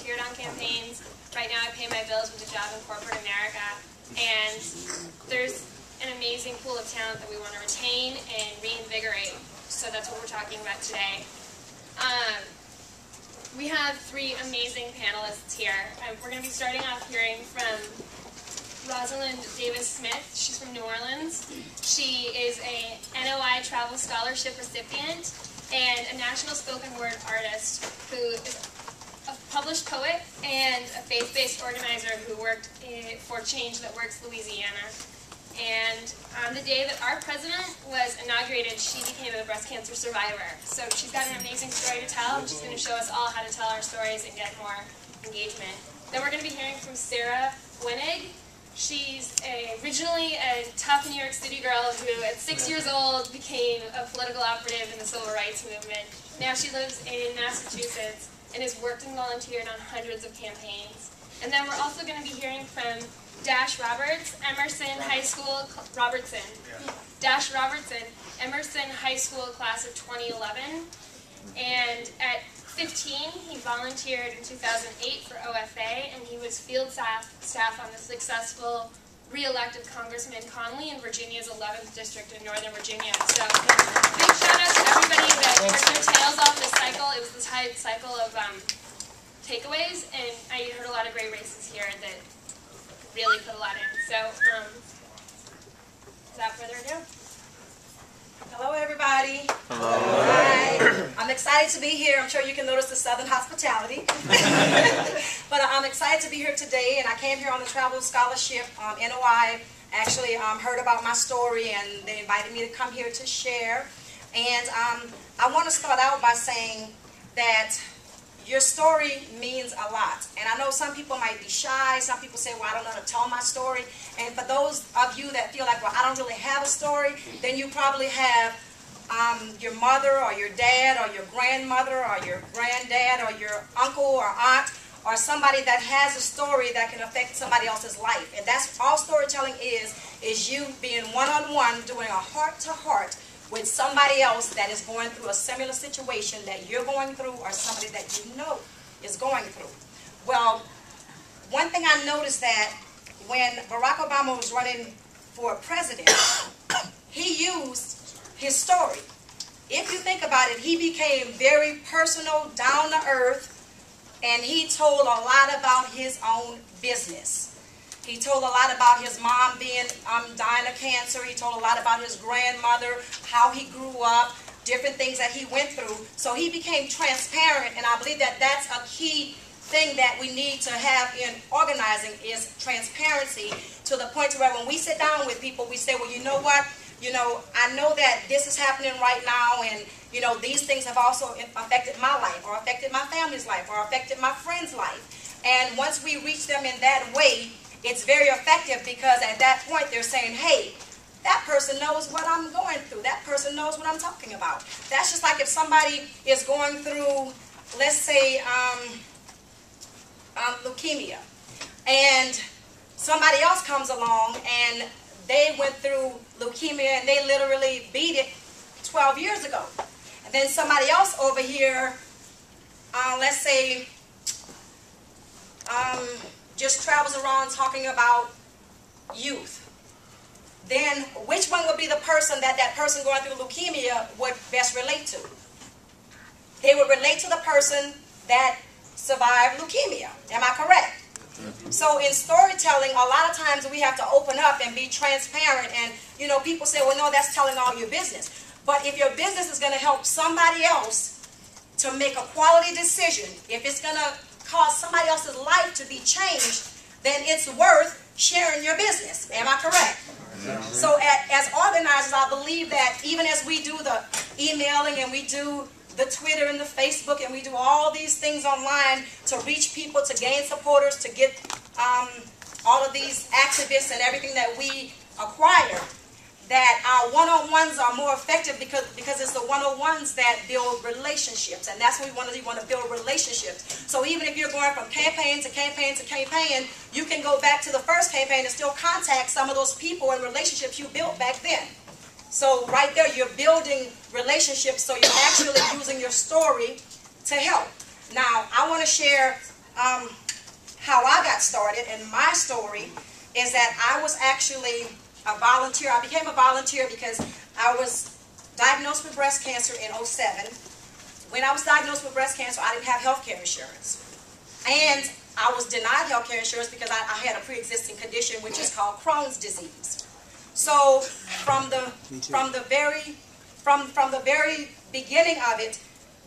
volunteered on campaigns. Right now I pay my bills with a job in corporate America. And there's an amazing pool of talent that we want to retain and reinvigorate. So that's what we're talking about today. We have three amazing panelists here. We're going to be starting off hearing from Rosalind Davis-Smith. She's from New Orleans. She is a NOI Travel Scholarship recipient and a national spoken word artist who is a published poet and a faith-based organizer who worked for Change That Works Louisiana. And on the day that our president was inaugurated, she became a breast cancer survivor. So she's got an amazing story to tell, and she's going to show us all how to tell our stories and get more engagement. Then we're going to be hearing from Sarah Winnig. She's originally a tough New York City girl who, at 6 years old, became a political operative in the civil rights movement. Now she lives in Massachusetts and has worked and volunteered on hundreds of campaigns. And then we're also going to be hearing from Dash Roberts, Emerson High School, Dash Robertson, Emerson High School class of 2011. And at 15, he volunteered in 2008 for OFA, and he was field staff on the successful re-elected Congressman Conley in Virginia's 11th District in Northern Virginia. So big shout out to everybody that worked their tails off this cycle. It was the cycle of takeaways, and I heard a lot of great races here that really put a lot in. So, without further ado. Hello, everybody. Hello. Hi. I'm excited to be here. I'm sure you can notice the Southern hospitality. But I'm excited to be here today, and I came here on the Travel Scholarship. NOI actually heard about my story, and they invited me to come here to share. And I want to start out by saying that your story means a lot. And I know some people might be shy. Some people say, well, I don't know how to tell my story. And for those of you that feel like, well, I don't really have a story, then you probably have your mother or your dad or your grandmother or your granddad or your uncle or aunt or somebody that has a story that can affect somebody else's life. And that's all storytelling is you being one-on-one, doing a heart-to-heart with somebody else that is going through a similar situation that you're going through or somebody that you know is going through. Well, one thing I noticed that when Barack Obama was running for president, he used his story. If you think about it, he became very personal, down to earth, and he told a lot about his own business. He told a lot about his mom being dying of cancer. He told a lot about his grandmother, how he grew up, different things that he went through. So he became transparent, and I believe that that's a key thing that we need to have in organizing is transparency, to the point where when we sit down with people, we say, well, you know what? You know, I know that this is happening right now, and, you know, these things have also affected my life, or affected my family's life, or affected my friend's life. And once we reach them in that way, it's very effective, because at that point they're saying, hey, that person knows what I'm going through. That person knows what I'm talking about. That's just like if somebody is going through, let's say, leukemia, and somebody else comes along and they went through leukemia and they literally beat it 12 years ago. And then somebody else over here, let's say, just travels around talking about youth. Then which one would be the person that that person going through leukemia would best relate to? They would relate to the person that survived leukemia. Am I correct? So in storytelling, a lot of times we have to open up and be transparent. And, you know, people say, well, no, that's telling all your business. But if your business is going to help somebody else to make a quality decision, if it's going to cause somebody else's life to be changed, then it's worth sharing your business. Am I correct? So as organizers, I believe that even as we do the emailing and we do the Twitter and the Facebook, and we do all these things online to reach people, to gain supporters, to get all of these activists and everything that we acquire, that our one-on-ones are more effective because it's the one-on-ones that build relationships, and that's what we want to do. We want to build relationships. So even if you're going from campaign to campaign to campaign, you can go back to the first campaign and still contact some of those people and relationships you built back then. So right there, you're building relationships, so you're actually using your story to help. Now, I want to share how I got started and my story is that I was actually a volunteer. I became a volunteer because I was diagnosed with breast cancer in '07. When I was diagnosed with breast cancer, I didn't have health care insurance. And I was denied health care insurance because I had a pre-existing condition which is called Crohn's disease. So from the very beginning of it,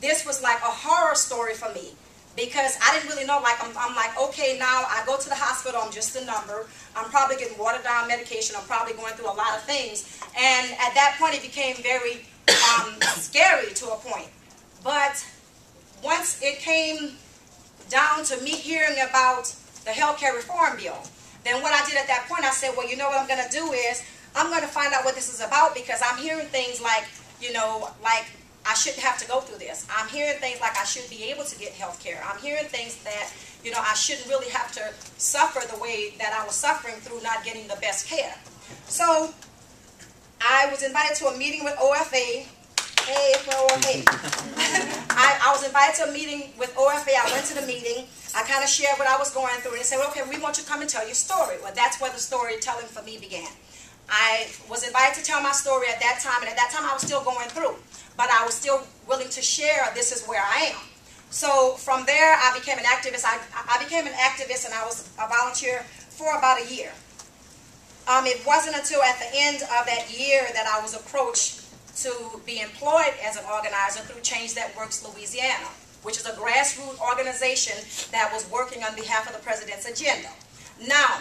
this was like a horror story for me because I didn't really know. Like I'm like, okay, now I go to the hospital, I'm just a number. I'm probably getting watered down medication. I'm probably going through a lot of things. And at that point, it became very scary to a point. But once it came down to me hearing about the healthcare reform bill, then what I did at that point, I said, well, you know what I'm going to do is I'm going to find out what this is about because I'm hearing things like, you know, like I shouldn't have to go through this. I'm hearing things like I should be able to get health care. I'm hearing things that, you know, I shouldn't really have to suffer the way that I was suffering through not getting the best care. So I was invited to a meeting with OFA. Hey, OFA. I was invited to a meeting with OFA. I went to the meeting. I kind of shared what I was going through. And they said, well, okay, we want you to come and tell your story. Well, that's where the storytelling for me began. I was invited to tell my story at that time. And at that time, I was still going through. But I was still willing to share this is where I am. So from there, I became an activist. I became an activist and I was a volunteer for about a year. It wasn't until at the end of that year that I was approached to be employed as an organizer through Change That Works Louisiana, which is a grassroots organization that was working on behalf of the president's agenda. Now,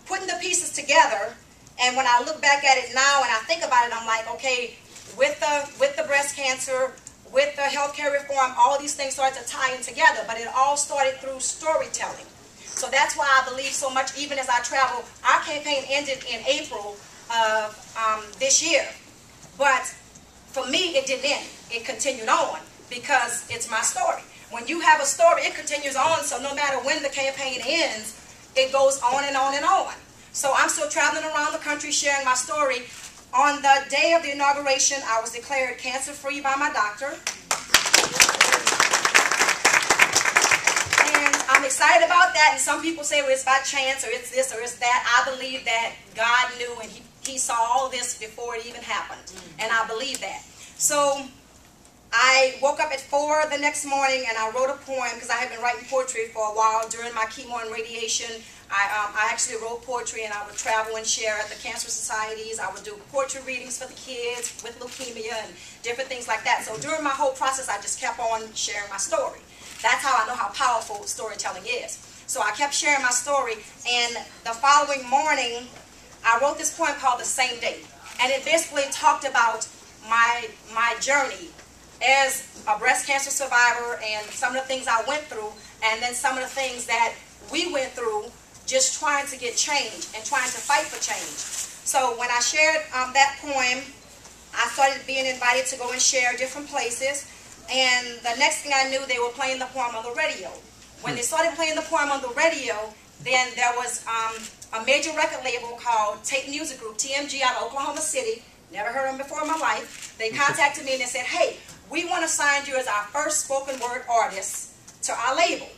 putting the pieces together, and when I look back at it now and I think about it, I'm like, okay, with the breast cancer, with the healthcare reform, all these things started to tie in together, but it all started through storytelling. So that's why I believe so much, even as I travel. Our campaign ended in April of this year, but for me, it didn't end. It continued on because it's my story. When you have a story, it continues on, so no matter when the campaign ends, it goes on and on and on. So I'm still traveling around the country sharing my story. On the day of the inauguration, I was declared cancer-free by my doctor. And I'm excited about that, and some people say, well, it's by chance, or it's this, or it's that. I believe that God knew, and He saw all this before it even happened, and I believe that. So I woke up at 4 the next morning, and I wrote a poem, because I had been writing poetry for a while during my chemo and radiation. I actually wrote poetry, and I would travel and share at the cancer societies. I would do poetry readings for the kids with leukemia and different things like that. So during my whole process, I just kept on sharing my story. That's how I know how powerful storytelling is. So I kept sharing my story, and the following morning, I wrote this poem called The Same Day. And it basically talked about my journey as a breast cancer survivor and some of the things I went through, and then some of the things that we went through just trying to get change and trying to fight for change. So when I shared that poem, I started being invited to go and share different places, and the next thing I knew, they were playing the poem on the radio. When they started playing the poem on the radio, then there was a major record label called Tape Music Group, TMG, out of Oklahoma City. Never heard of them before in my life. They contacted me and they said, hey, we want to sign you as our first spoken word artist to our label.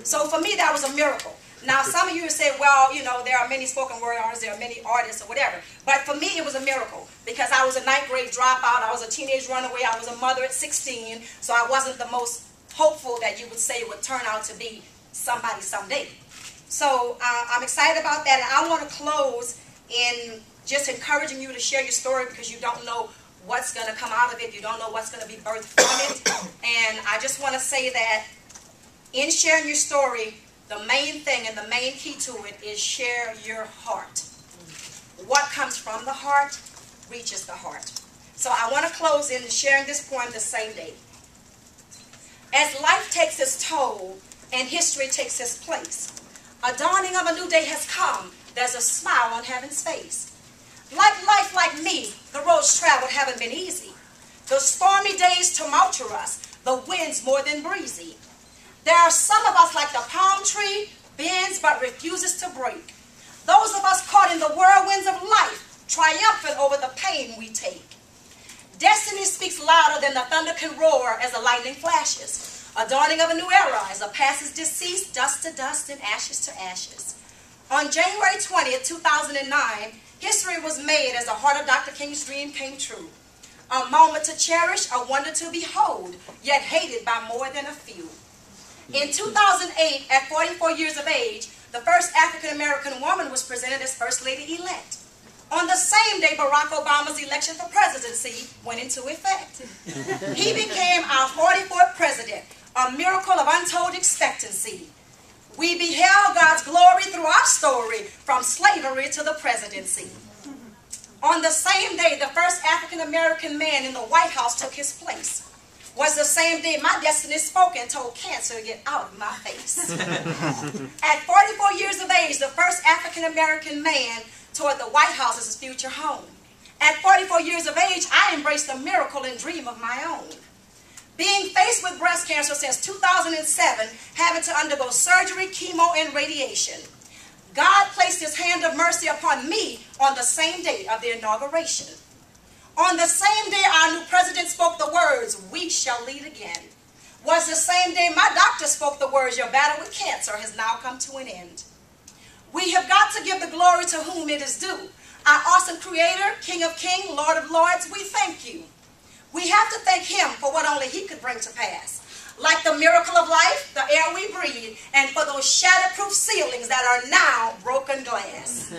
So for me, that was a miracle. Now, some of you would say, well, you know, there are many spoken word artists, there are many artists or whatever. But for me, it was a miracle because I was a 9th grade dropout. I was a teenage runaway. I was a mother at 16. So I wasn't the most hopeful that you would say would turn out to be somebody someday. So I'm excited about that. And I want to close in just encouraging you to share your story because you don't know what's going to come out of it. You don't know what's going to be birthed from it. And I just want to say that in sharing your story, the main thing and the main key to it is share your heart. What comes from the heart reaches the heart. So I want to close in sharing this poem The Same Day. As life takes its toll and history takes its place, a dawning of a new day has come. There's a smile on heaven's face. Like life, like me, the roads traveled haven't been easy. The stormy days tumultuous, the winds more than breezy. There are some of us like the palm tree, bends but refuses to break. Those of us caught in the whirlwinds of life, triumphant over the pain we take. Destiny speaks louder than the thunder can roar as the lightning flashes. A dawning of a new era as the past is deceased, dust to dust and ashes to ashes. On January 20th, 2009, history was made as the heart of Dr. King's dream came true. A moment to cherish, a wonder to behold, yet hated by more than a few. In 2008, at 44 years of age, the first African-American woman was presented as First Lady-elect. On the same day, Barack Obama's election for presidency went into effect. He became our 44th president, a miracle of untold expectancy. We beheld God's glory through our story, from slavery to the presidency. On the same day, the first African-American man in the White House took his place. Was the same day my destiny spoke and told cancer to get out of my face. At 44 years of age, the first African-American man toured the White House as his future home. At 44 years of age, I embraced a miracle and dream of my own. Being faced with breast cancer since 2007, having to undergo surgery, chemo, and radiation, God placed his hand of mercy upon me on the same day of the inauguration. On the same day our new president spoke the words, "We shall lead again," was the same day my doctor spoke the words, "Your battle with cancer has now come to an end." We have got to give the glory to whom it is due. Our awesome Creator, King of Kings, Lord of Lords, we thank you. We have to thank him for what only he could bring to pass. Like the miracle of life, the air we breathe, and for those shatterproof ceilings that are now broken glass.